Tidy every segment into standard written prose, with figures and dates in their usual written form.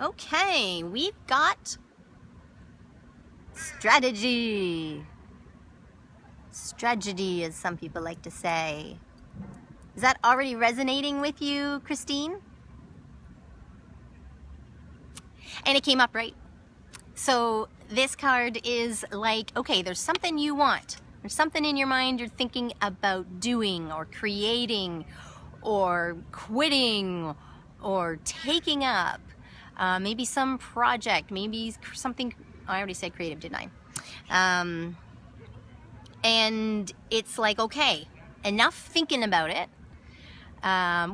Okay, we've got strategy. Strategy, as some people like to say. Is that already resonating with you, Christine? And it came up, right? So this card is like, okay, there's something you want. There's something in your mind you're thinking about doing or creating or quitting or taking up. Maybe some project, maybe something, I already said creative, didn't I? And it's like, okay, enough thinking about it,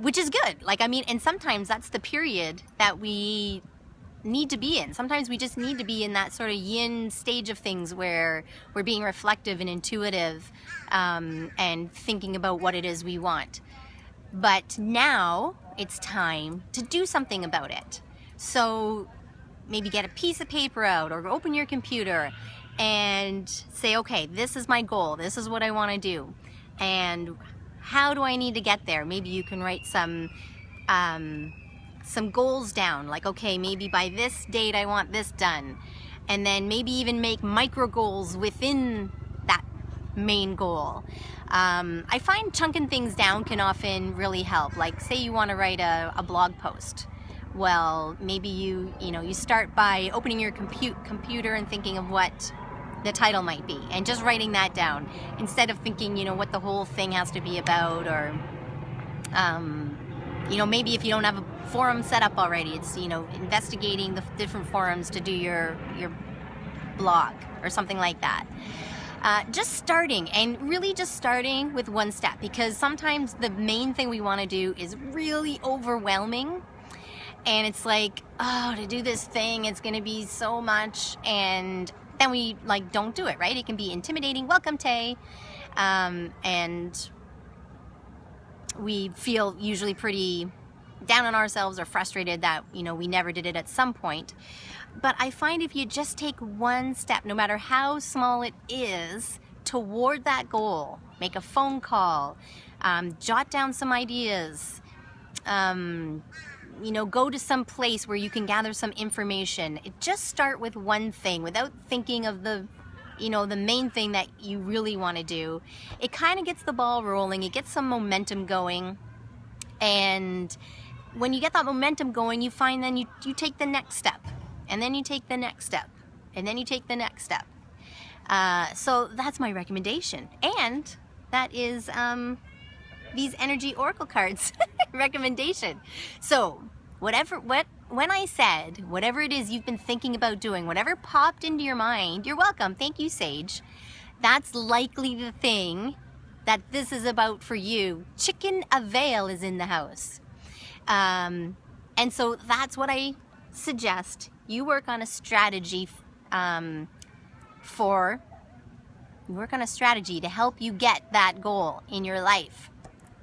which is good. Like, I mean, and sometimes that's the period that we need to be in. Sometimes we just need to be in that sort of yin stage of things where we're being reflective and intuitive, and thinking about what it is we want. But now it's time to do something about it. So maybe get a piece of paper out or open your computer and say, okay, this is my goal. This is what I want to do. And how do I need to get there? Maybe you can write some goals down, like, okay, maybe by this date I want this done. And then maybe even make micro goals within that main goal. I find chunking things down can often really help. Like, say you want to write a blog post. Well, maybe you start by opening your computer and thinking of what the title might be, and just writing that down instead of thinking, what the whole thing has to be about, or maybe if you don't have a forum set up already, it's investigating the different forums to do your blog or something like that. Just starting, and really just starting with one step, because sometimes the main thing we want to do is really overwhelming. And it's like, oh, to do this thing, it's going to be so much. And then we don't do it, right? It can be intimidating. Welcome, Tay. And we feel usually pretty down on ourselves or frustrated that, we never did it at some point. But I find if you just take one step, no matter how small it is, toward that goal, make a phone call, jot down some ideas, go to some place where you can gather some information. Just start with one thing without thinking of the main thing that you really want to do. It kind of gets the ball rolling. It gets some momentum going. And when you get that momentum going, you find then you take the next step. And then you take the next step. And then you take the next step. So that's my recommendation. And that is these energy oracle cards recommendation. So when I said whatever it is you've been thinking about doing, whatever popped into your mind, you're welcome. Thank you, Sage. That's likely the thing that this is about for you. Chicken Avail is in the house. And so that's what I suggest. You work on a strategy to help you get that goal in your life.